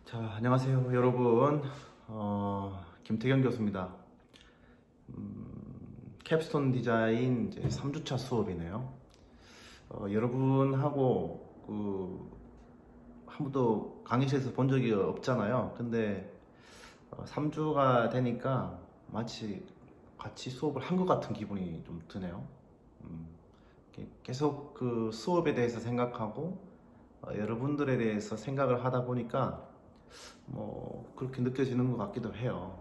자, 안녕하세요, 여러분. 김태경 교수입니다. 캡스톤 디자인 이제 3주차 수업이네요. 여러분하고 한 번도 강의실에서 본 적이 없잖아요. 근데 3주가 되니까 마치 같이 수업을 한 것 같은 기분이 좀 드네요. 계속 그 수업에 대해서 생각하고 여러분들에 대해서 생각을 하다 보니까 그렇게 느껴지는 것 같기도 해요.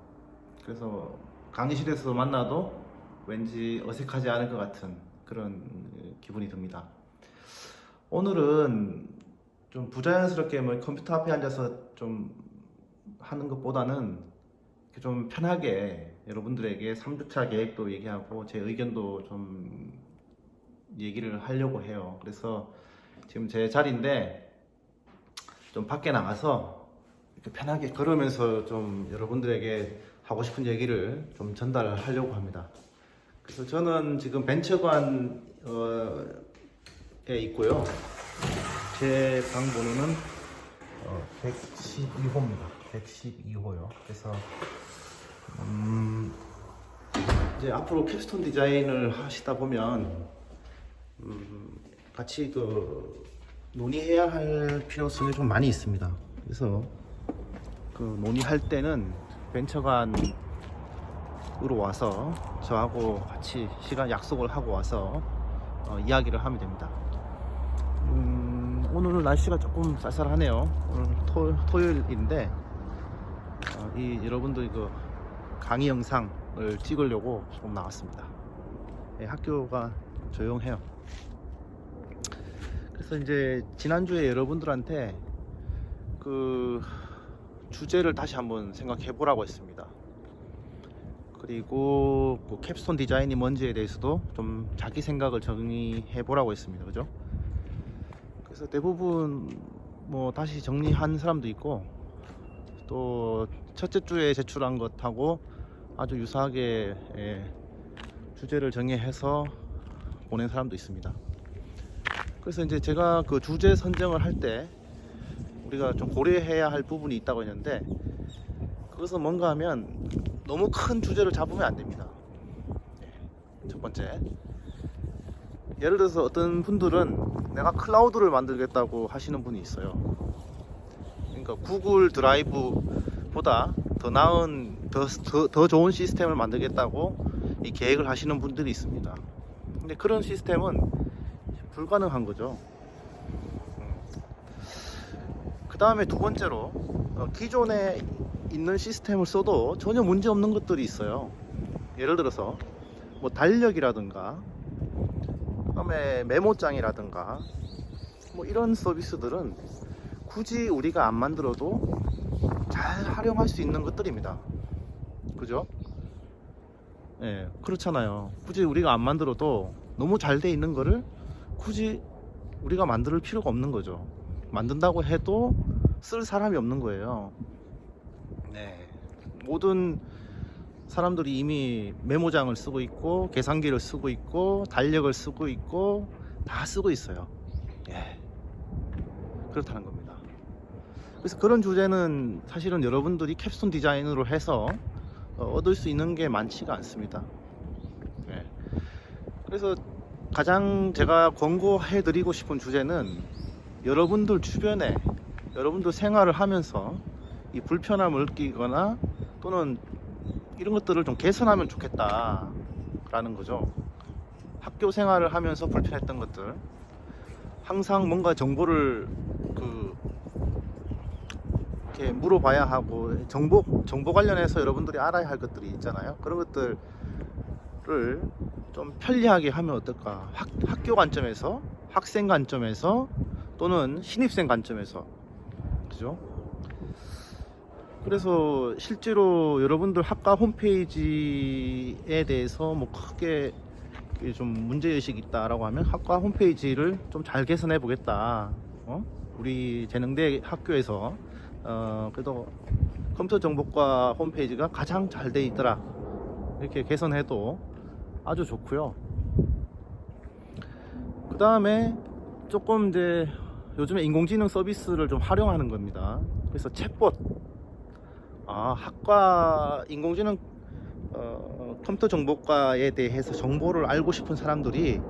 그래서 강의실에서 만나도 왠지 어색하지 않을 것 같은 그런 기분이 듭니다. 오늘은 좀 부자연스럽게 컴퓨터 앞에 앉아서 좀 하는 것보다는 좀 편하게 여러분들에게 3주차 계획도 얘기하고 제 의견도 좀 얘기를 하려고 해요. 그래서 지금 제 자리인데 좀 밖에 나가서 이렇게 편하게 걸으면서 좀 여러분들에게 하고 싶은 얘기를 좀 전달하려고 합니다. 그래서 저는 지금 벤처관에 있고요. 제 방 번호는 112호입니다. 112호요. 그래서 이제 앞으로 캡스톤 디자인을 하시다 보면 같이 논의해야 할 필요성이 좀 많이 있습니다. 그래서 논의할 때는 벤처관으로 와서 저하고 같이 시간 약속을 하고 와서 이야기를 하면 됩니다. 오늘은 날씨가 조금 쌀쌀하네요. 오늘 토요일인데 여러분들 강의 영상을 찍으려고 조금 나왔습니다. 학교가 조용해요. 그래서 이제 지난주에 여러분들한테 주제를 다시 한번 생각해 보라고 했습니다. 그리고 캡스톤 디자인이 뭔지에 대해서도 좀 자기 생각을 정리해 보라고 했습니다. 그죠? 그래서 대부분 다시 정리한 사람도 있고, 또 첫째 주에 제출한 것하고 아주 유사하게 주제를 정해서 보낸 사람도 있습니다. 그래서 이제 제가 주제 선정을 할 때 우리가 좀 고려해야 할 부분이 있다고 했는데, 그것은 뭔가 하면 너무 큰 주제를 잡으면 안 됩니다. 첫 번째, 예를 들어서 어떤 분들은 내가 클라우드를 만들겠다고 하시는 분이 있어요. 그러니까 구글 드라이브보다 더 나은, 더 좋은 시스템을 만들겠다고 이 계획을 하시는 분들이 있습니다. 근데 그런 시스템은 불가능한 거죠. 그 다음에 두 번째로, 기존에 있는 시스템을 써도 전혀 문제 없는 것들이 있어요. 예를 들어서 달력이라든가, 그 다음에 메모장이라든가, 이런 서비스들은 굳이 우리가 안 만들어도 잘 활용할 수 있는 것들입니다. 그죠? 그렇잖아요. 굳이 우리가 안 만들어도 너무 잘 돼 있는 거를 굳이 우리가 만들 필요가 없는 거죠. 만든다고 해도 쓸 사람이 없는 거예요. 모든 사람들이 이미 메모장을 쓰고 있고, 계산기를 쓰고 있고, 달력을 쓰고 있고, 다 쓰고 있어요. 그렇다는 겁니다. 그래서 그런 주제는 사실은 여러분들이 캡스톤 디자인으로 해서 얻을 수 있는 게 많지가 않습니다. 그래서 가장 제가 권고해 드리고 싶은 주제는, 여러분들 주변에, 여러분들 생활을 하면서 이 불편함을 느끼거나 또는 이런 것들을 좀 개선하면 좋겠다 라는 거죠. 학교 생활을 하면서 불편했던 것들, 항상 뭔가 정보를 이렇게 물어봐야 하고, 정보 관련해서 여러분들이 알아야 할 것들이 있잖아요. 그런 것들을 좀 편리하게 하면 어떨까? 학교 관점에서, 학생 관점에서, 또는 신입생 관점에서, 그죠? 그래서 실제로 여러분들 학과 홈페이지에 대해서 크게 좀 문제의식이 있다라고 하면, 학과 홈페이지를 좀 잘 개선해 보겠다. 우리 재능대 학교에서 그래도 컴퓨터 정보과 홈페이지가 가장 잘 돼 있더라, 이렇게 개선해도 아주 좋고요. 그 다음에 조금 이제 요즘에 인공지능 서비스를 좀 활용하는 겁니다. 그래서 챗봇, 학과 인공지능 컴퓨터 정보과에 대해서 정보를 알고 싶은 사람들이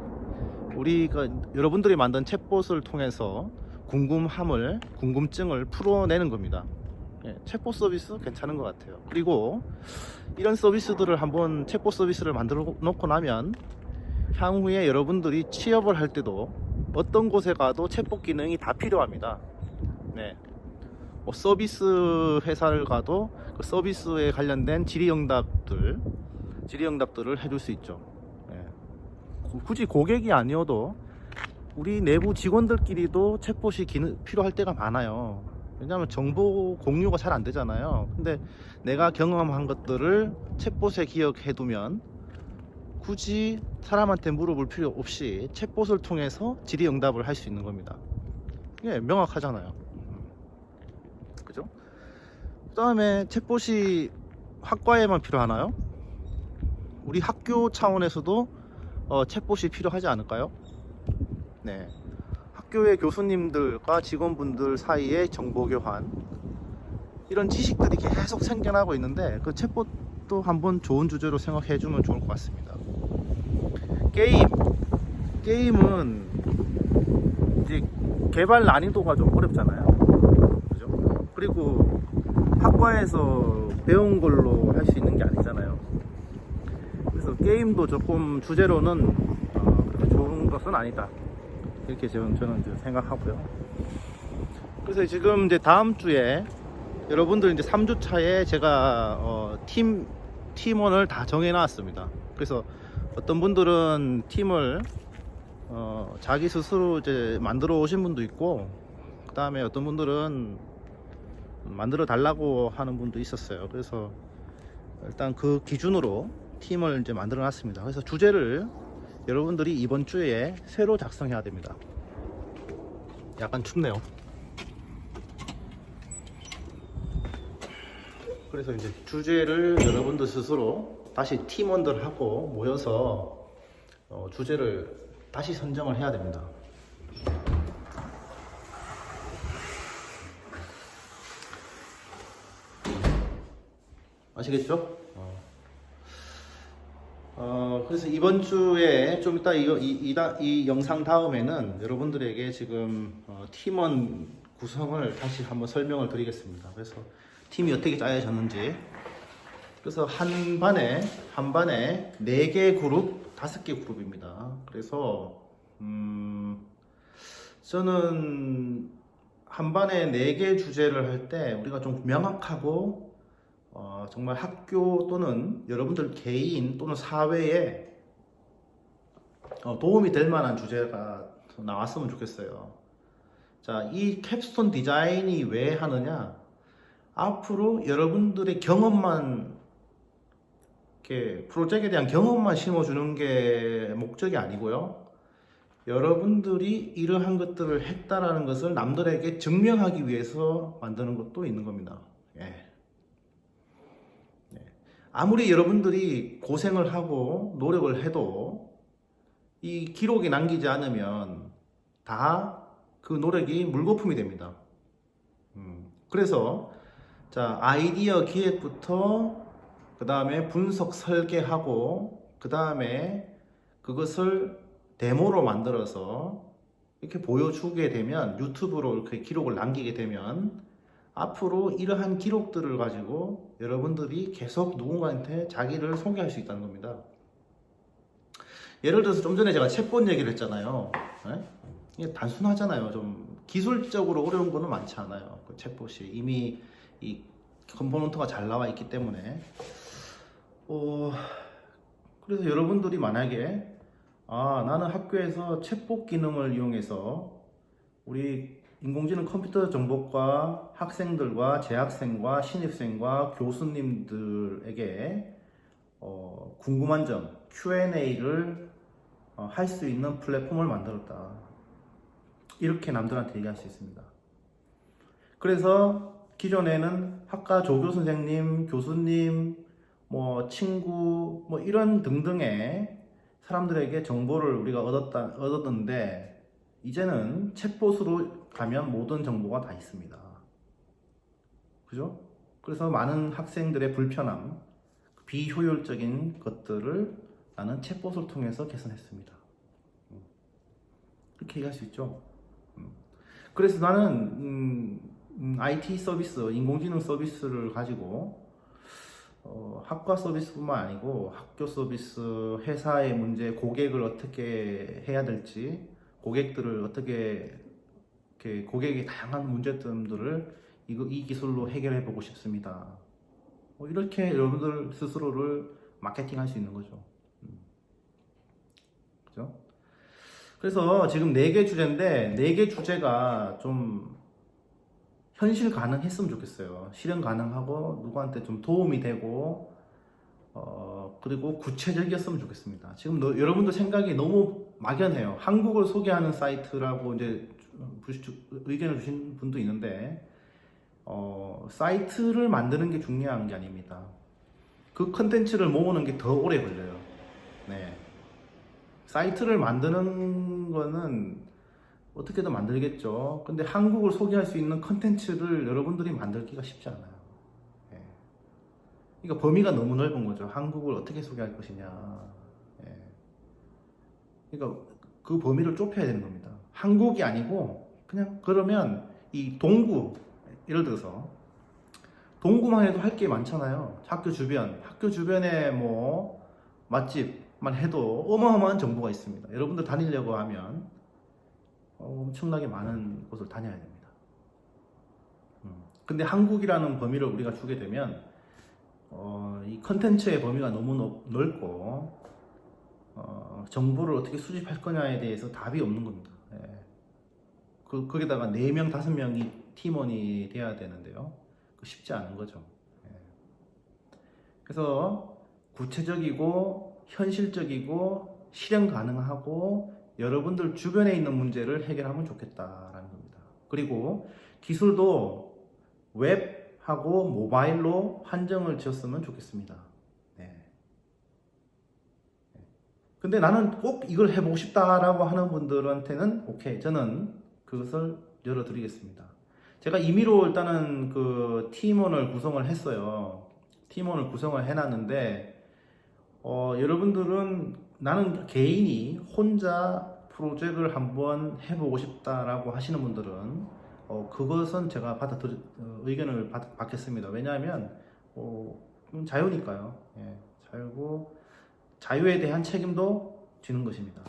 우리가 여러분들이 만든 챗봇을 통해서 궁금증을 풀어내는 겁니다. 예, 챗봇 서비스 괜찮은 것 같아요. 그리고 이런 서비스들을 한번 챗봇 서비스를 만들어 놓고 나면 향후에 여러분들이 취업을 할 때도 어떤 곳에 가도 챗봇 기능이 다 필요합니다. 네. 서비스 회사를 가도 그 서비스에 관련된 질의응답들을 해줄 수 있죠. 네. 굳이 고객이 아니어도 우리 내부 직원들끼리도 챗봇이 필요할 때가 많아요. 왜냐하면 정보 공유가 잘 안 되잖아요. 근데 내가 경험한 것들을 챗봇에 기억해 두면 굳이 사람한테 물어볼 필요 없이 챗봇을 통해서 질의응답을 할 수 있는 겁니다. 예, 명확하잖아요. 그죠? 그 다음에 챗봇이 학과에만 필요하나요? 우리 학교 차원에서도 챗봇이 필요하지 않을까요? 네. 학교의 교수님들과 직원분들 사이의 정보 교환, 이런 지식들이 계속 생겨나고 있는데 그 챗봇도 한번 좋은 주제로 생각해 주면 좋을 것 같습니다. 게임은 이제 개발 난이도가 좀 어렵잖아요. 그죠? 그리고 학과에서 배운 걸로 할 수 있는 게 아니잖아요. 그래서 게임도 조금 주제로는 그렇게 좋은 것은 아니다, 이렇게 저는 생각하고요. 그래서 지금 이제 다음 주에 여러분들 이제 3주 차에 제가 팀원을 다 정해 놨습니다. 그래서 어떤 분들은 팀을 자기 스스로 이제 만들어 오신 분도 있고, 그 다음에 어떤 분들은 만들어 달라고 하는 분도 있었어요. 그래서 일단 그 기준으로 팀을 이제 만들어 놨습니다. 그래서 주제를 여러분들이 이번 주에 새로 작성해야 됩니다. 약간 춥네요. 그래서 이제 주제를 여러분들 스스로 다시 팀원들하고 모여서 주제를 다시 선정을 해야 됩니다. 아시겠죠? 그래서 이번 주에 좀 이따 이 영상 다음에는 여러분들에게 지금 팀원 구성을 다시 한번 설명을 드리겠습니다. 그래서 팀이 어떻게 짜여졌는지. 그래서 한 반에 4개 그룹, 5개 그룹입니다. 그래서 저는 한 반에 4개 주제를 할 때 우리가 좀 명확하고 정말 학교 또는 여러분들 개인 또는 사회에 도움이 될 만한 주제가 나왔으면 좋겠어요. 자, 이 캡스톤 디자인이 왜 하느냐? 앞으로 여러분들의 경험만, 이렇게 프로젝트에 대한 경험만 심어주는 게 목적이 아니고요. 여러분들이 이러한 것들을 했다라는 것을 남들에게 증명하기 위해서 만드는 것도 있는 겁니다. 예. 아무리 여러분들이 고생을 하고 노력을 해도 이 기록이 남기지 않으면 다 그 노력이 물거품이 됩니다. 그래서 자, 아이디어 기획부터 그 다음에 분석 설계하고 그 다음에 그것을 데모로 만들어서 이렇게 보여주게 되면, 유튜브로 이렇게 기록을 남기게 되면 앞으로 이러한 기록들을 가지고 여러분들이 계속 누군가한테 자기를 소개할 수 있다는 겁니다. 예를 들어서 좀 전에 제가 챗봇 얘기를 했잖아요. 네? 이게 단순하잖아요. 좀 기술적으로 어려운 거는 많지 않아요. 그 챗봇이 이미 이 컴포넌트가 잘 나와 있기 때문에. 그래서 여러분들이 만약에 나는 학교에서 챗봇 기능을 이용해서 우리 인공지능 컴퓨터 정보과 학생들과 재학생과 신입생과 교수님들에게 궁금한 점 Q&A를 할 수 있는 플랫폼을 만들었다, 이렇게 남들한테 얘기할 수 있습니다. 그래서 기존에는 학과 조교 선생님, 교수님, 친구, 이런 등등의 사람들에게 정보를 우리가 얻었는데, 이제는 챗봇으로 가면 모든 정보가 다 있습니다. 그죠? 그래서 많은 학생들의 불편함, 비효율적인 것들을 나는 챗봇을 통해서 개선했습니다. 그렇게 얘기할 수 있죠. 그래서 나는 IT 서비스, 인공지능 서비스를 가지고 학과 서비스뿐만 아니고 학교 서비스, 회사의 문제, 고객을 어떻게 해야 될지, 고객들을 어떻게 이렇게 고객의 다양한 문제점들을 이 기술로 해결해 보고 싶습니다. 이렇게 여러분들 스스로를 마케팅할 수 있는 거죠. 그죠? 그래서 지금 4개 주제인데 4개 주제가 좀 현실 가능했으면 좋겠어요. 실현 가능하고 누구한테 좀 도움이 되고 그리고 구체적이었으면 좋겠습니다. 지금 여러분들 생각이 너무 막연해요. 한국을 소개하는 사이트라고 이제 의견을 주신 분도 있는데 사이트를 만드는 게 중요한 게 아닙니다. 그 컨텐츠를 모으는 게 더 오래 걸려요. 네. 사이트를 만드는 거는 어떻게든 만들겠죠. 근데 한국을 소개할 수 있는 컨텐츠를 여러분들이 만들기가 쉽지 않아요. 예. 그러니까 범위가 너무 넓은 거죠. 한국을 어떻게 소개할 것이냐. 예. 그러니까 그 범위를 좁혀야 되는 겁니다. 한국이 아니고 그냥 그러면 이 동구, 예를 들어서 동구만 해도 할 게 많잖아요. 학교 주변에 뭐 맛집만 해도 어마어마한 정보가 있습니다. 여러분들 다니려고 하면 엄청나게 많은 곳을 다녀야 됩니다. 근데 한국이라는 범위를 우리가 주게 되면 이 컨텐츠의 범위가 너무 넓고 정보를 어떻게 수집할 거냐에 대해서 답이 없는 겁니다. 예. 거기다가 4명, 5명이 팀원이 돼야 되는데요. 쉽지 않은 거죠. 예. 그래서 구체적이고 현실적이고 실현 가능하고 여러분들 주변에 있는 문제를 해결하면 좋겠다라는 겁니다. 그리고 기술도 웹하고 모바일로 한정을 지었으면 좋겠습니다. 네. 근데 나는 꼭 이걸 해보고 싶다라고 하는 분들한테는 오케이, 저는 그것을 열어드리겠습니다. 제가 임의로 일단은 그 팀원을 구성을 했어요. 팀원을 구성을 해놨는데 여러분들은 나는 개인이 혼자 프로젝트를 한번 해보고 싶다라고 하시는 분들은 그것은 제가 의견을 받겠습니다. 왜냐하면 자유니까요. 예, 자유고 자유에 대한 책임도 지는 것입니다.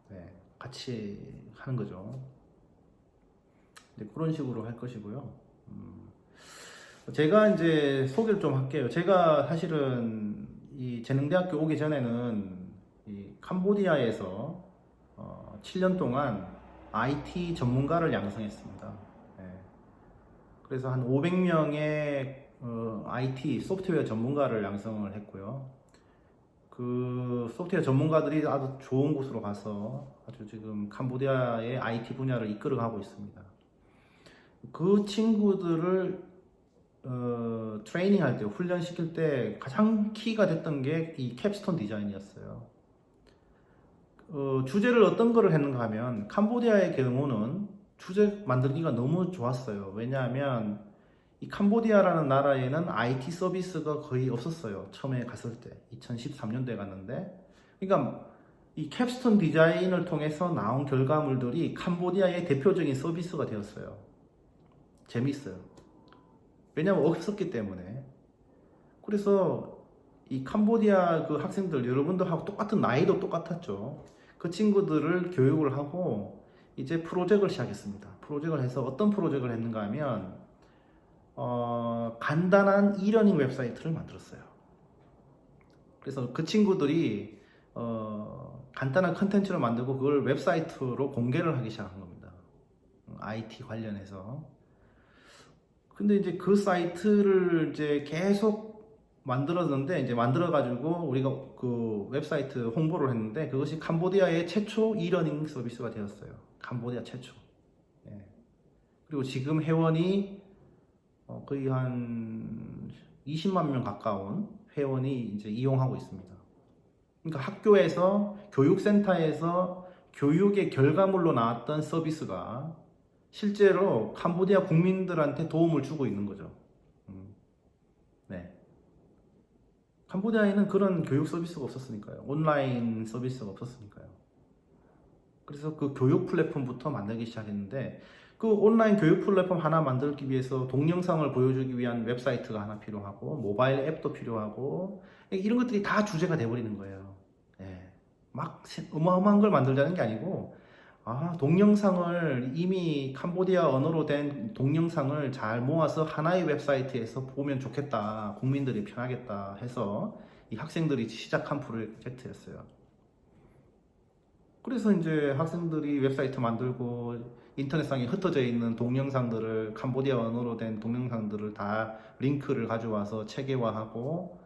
네, 같이 하는 거죠. 네, 그런 식으로 할 것이고요. 제가 이제 소개를 좀 할게요. 제가 사실은 이 재능대학교 오기 전에는 이 캄보디아에서 7년 동안 IT 전문가를 양성했습니다. 네. 그래서 한 500명의 IT 소프트웨어 전문가를 양성을 했고요. 그 소프트웨어 전문가들이 아주 좋은 곳으로 가서 아주 지금 캄보디아의 IT 분야를 이끌어가고 있습니다. 그 친구들을 트레이닝 할 때, 훈련시킬 때 가장 키가 됐던 게 이 캡스톤 디자인이었어요. 주제를 어떤 거를 했는가 하면 캄보디아의 경우는 주제 만들기가 너무 좋았어요. 왜냐하면 이 캄보디아라는 나라에는 IT 서비스가 거의 없었어요. 처음에 갔을 때 2013년도에 갔는데, 그러니까 이 캡스톤 디자인을 통해서 나온 결과물들이 캄보디아의 대표적인 서비스가 되었어요. 재밌어요. 왜냐면 없었기 때문에. 그래서 이 캄보디아 그 학생들, 여러분들하고 똑같은 나이도 똑같았죠. 그 친구들을 교육을 하고 이제 프로젝트를 시작했습니다. 프로젝트를 해서 어떤 프로젝트를 했는가 하면 간단한 e-러닝 웹사이트를 만들었어요. 그래서 그 친구들이 간단한 컨텐츠를 만들고 그걸 웹사이트로 공개를 하기 시작한 겁니다. IT 관련해서. 근데 이제 그 사이트를 이제 계속 만들었는데, 이제 만들어가지고 우리가 그 웹사이트 홍보를 했는데, 그것이 캄보디아의 최초 e-러닝 서비스가 되었어요. 캄보디아 최초. 예. 그리고 지금 회원이 거의 한 20만 명 가까운 회원이 이제 이용하고 있습니다. 그러니까 학교에서, 교육센터에서 교육의 결과물로 나왔던 서비스가 실제로 캄보디아 국민들한테 도움을 주고 있는 거죠. 네. 캄보디아에는 그런 교육 서비스가 없었으니까요. 온라인 서비스가 없었으니까요. 그래서 그 교육 플랫폼부터 만들기 시작했는데, 그 온라인 교육 플랫폼 하나 만들기 위해서 동영상을 보여주기 위한 웹사이트가 하나 필요하고, 모바일 앱도 필요하고, 이런 것들이 다 주제가 돼버리는 거예요. 예. 막 어마어마한 걸 만들자는 게 아니고, 동영상을 이미 캄보디아 언어로 된 동영상을 잘 모아서 하나의 웹사이트에서 보면 좋겠다, 국민들이 편하겠다 해서 이 학생들이 시작한 프로젝트였어요. 그래서 이제 학생들이 웹사이트 만들고 인터넷상에 흩어져 있는 동영상들을, 캄보디아 언어로 된 동영상들을 다 링크를 가져와서 체계화하고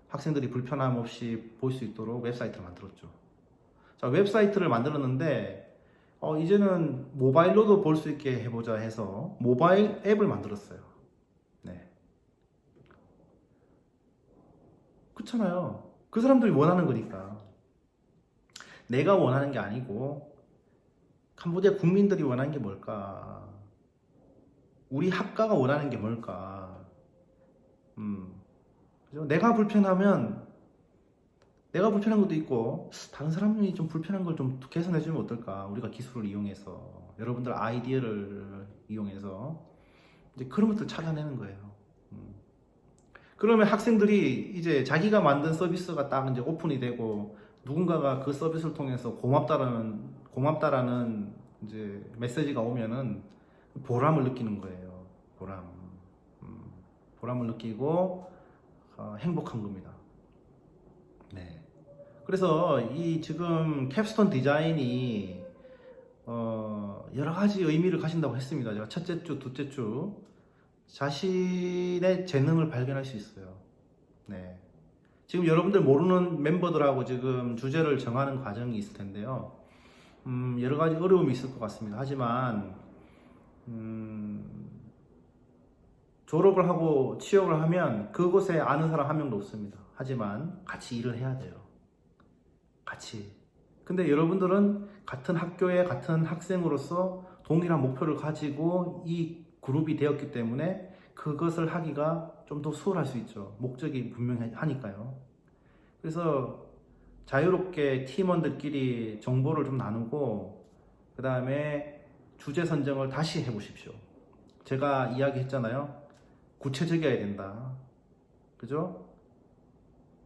학생들이 불편함 없이 볼 수 있도록 웹사이트를 만들었죠. 자, 웹사이트를 만들었는데 이제는 모바일로도 볼 수 있게 해보자 해서 모바일 앱을 만들었어요. 네. 그렇잖아요. 그 사람들이 원하는 거니까. 내가 원하는 게 아니고 캄보디아 국민들이 원하는 게 뭘까? 우리 학과가 원하는 게 뭘까? 그죠? 내가 불편한 것도 있고 다른 사람이 좀 불편한 걸 좀 개선해 주면 어떨까? 우리가 기술을 이용해서, 여러분들 아이디어를 이용해서 이제 그런 것들 찾아내는 거예요. 그러면 학생들이 이제 자기가 만든 서비스가 딱 이제 오픈이 되고 누군가가 그 서비스를 통해서 고맙다라는 이제 메시지가 오면은 보람을 느끼는 거예요. 보람을 느끼고 행복한 겁니다. 네. 그래서 이 지금 캡스톤 디자인이 여러 가지 의미를 가진다고 했습니다. 제가 첫째 주, 둘째 주 자신의 재능을 발견할 수 있어요. 네. 지금 여러분들 모르는 멤버들하고 지금 주제를 정하는 과정이 있을 텐데요. 여러 가지 어려움이 있을 것 같습니다. 하지만 졸업을 하고 취업을 하면 그곳에 아는 사람 한 명도 없습니다. 하지만 같이 일을 해야 돼요. 같이. 근데 여러분들은 같은 학교에 같은 학생으로서 동일한 목표를 가지고 이 그룹이 되었기 때문에 그것을 하기가 좀 더 수월할 수 있죠. 목적이 분명하니까요. 그래서 자유롭게 팀원들끼리 정보를 좀 나누고 그 다음에 주제 선정을 다시 해보십시오. 제가 이야기했잖아요. 구체적이어야 된다. 그죠?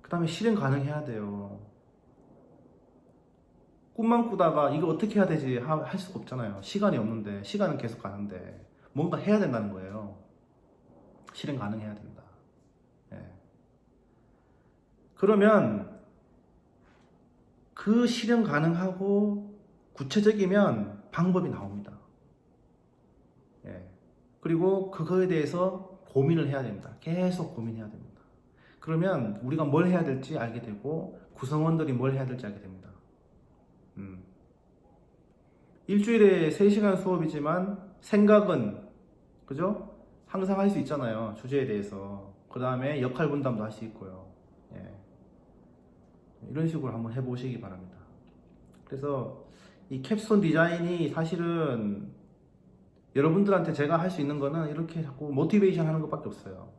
그 다음에 실행 가능해야 돼요. 꿈만 꾸다가 이거 어떻게 해야 되지 할 수가 없잖아요. 시간이 없는데, 시간은 계속 가는데 뭔가 해야 된다는 거예요. 실행 가능해야 된다. 네. 그러면 그 실행 가능하고 구체적이면 방법이 나옵니다. 예. 그리고 그거에 대해서 고민을 해야 됩니다. 계속 고민해야 됩니다. 그러면 우리가 뭘 해야 될지 알게 되고 구성원들이 뭘 해야 될지 알게 됩니다. 일주일에 3시간 수업이지만 생각은, 그죠? 항상 할 수 있잖아요. 주제에 대해서. 그 다음에 역할 분담도 할 수 있고요. 예. 이런 식으로 한번 해보시기 바랍니다. 그래서 이 캡스톤 디자인이 사실은 여러분들한테 제가 할 수 있는 거는 이렇게 자꾸 모티베이션 하는 것밖에 없어요.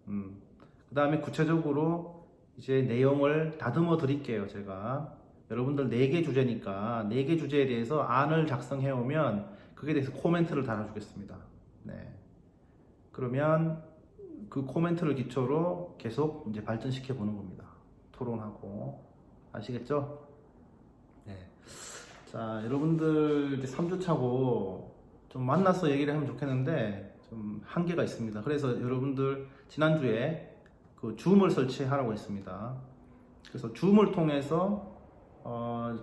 그 다음에 구체적으로 이제 내용을 다듬어 드릴게요. 제가 여러분들 4개 주제니까 4개 주제에 대해서 안을 작성해 오면 그게 대해서 코멘트를 달아주겠습니다. 네. 그러면 그 코멘트를 기초로 계속 이제 발전시켜 보는 겁니다. 토론하고. 아시겠죠? 네. 자, 여러분들 이제 3주 차고 좀 만나서 얘기를 하면 좋겠는데 좀 한계가 있습니다. 그래서 여러분들 지난주에 그 줌을 설치하라고 했습니다. 그래서 줌을 통해서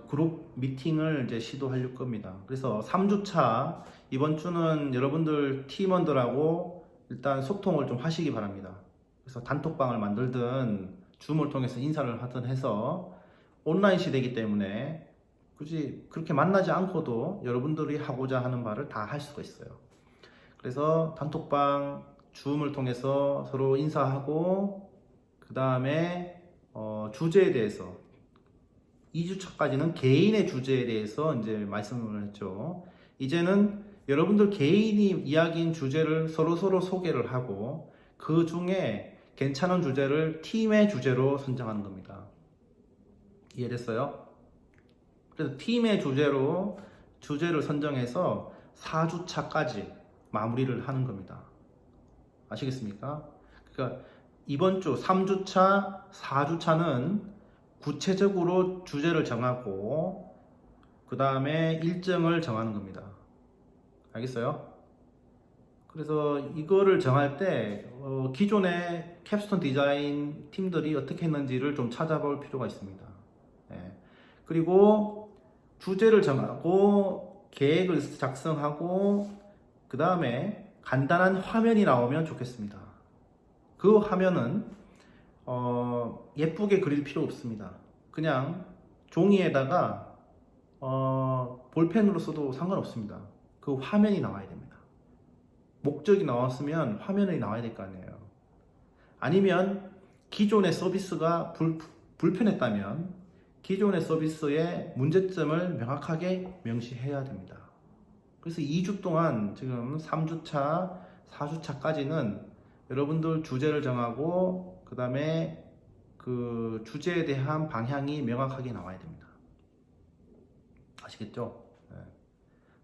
그룹 미팅을 이제 시도할 겁니다. 그래서 3주차 이번 주는 여러분들 팀원들하고 일단 소통을 좀 하시기 바랍니다. 그래서 단톡방을 만들든 줌을 통해서 인사를 하든 해서 온라인 시대이기 때문에 굳이 그렇게 만나지 않고도 여러분들이 하고자 하는 바를 다 할 수가 있어요. 그래서 단톡방 줌을 통해서 서로 인사하고 그 다음에 주제에 대해서 2주차까지는 개인의 주제에 대해서 이제 말씀을 했죠. 이제는 여러분들 개인이 이야기인 주제를 서로 소개를 하고 그 중에 괜찮은 주제를 팀의 주제로 선정하는 겁니다. 이해됐어요? 그래서 팀의 주제를 선정해서 4주차까지 마무리를 하는 겁니다. 아시겠습니까? 그러니까 이번 주 3주차, 4주차는 구체적으로 주제를 정하고 그 다음에 일정을 정하는 겁니다. 알겠어요? 그래서 이거를 정할 때 기존의 캡스톤 디자인 팀들이 어떻게 했는지를 좀 찾아볼 필요가 있습니다. 예. 그리고 주제를 정하고 계획을 작성하고 그 다음에 간단한 화면이 나오면 좋겠습니다. 그 화면은 예쁘게 그릴 필요 없습니다. 그냥 종이에다가 볼펜으로 써도 상관없습니다. 그 화면이 나와야 됩니다. 목적이 나왔으면 화면이 나와야 될 거 아니에요. 아니면 기존의 서비스가 불편했다면 기존의 서비스의 문제점을 명확하게 명시해야 됩니다. 그래서 2주 동안 지금 3주차, 4주차까지는 여러분들 주제를 정하고 그 다음에 그 주제에 대한 방향이 명확하게 나와야 됩니다. 아시겠죠? 네.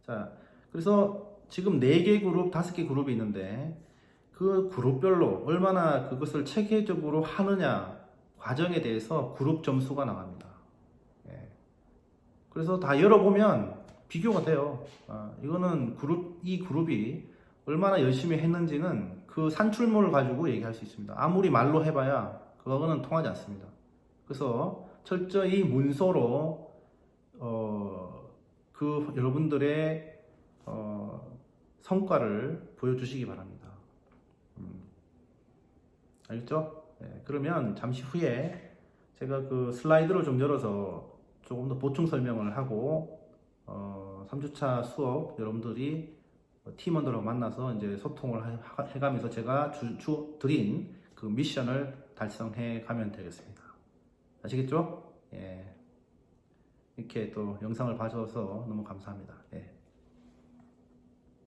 자, 그래서 지금 4개 그룹, 5개 그룹이 있는데 그 그룹별로 얼마나 그것을 체계적으로 하느냐 과정에 대해서 그룹 점수가 나갑니다. 예. 그래서 다 열어보면 비교가 돼요. 이거는 이 그룹이 얼마나 열심히 했는지는 그 산출물을 가지고 얘기할 수 있습니다. 아무리 말로 해봐야 그거는 통하지 않습니다. 그래서 철저히 문서로 그 여러분들의 성과를 보여주시기 바랍니다. 알겠죠? 네, 그러면 잠시 후에 제가 그 슬라이드를 좀 열어서 조금 더 보충 설명을 하고 3주차 수업 여러분들이 팀원들하고 만나서 이제 소통을 해가면서 제가 드린 그 미션을 달성해 가면 되겠습니다. 아시겠죠? 예. 이렇게 또 영상을 봐주셔서 너무 감사합니다. 예.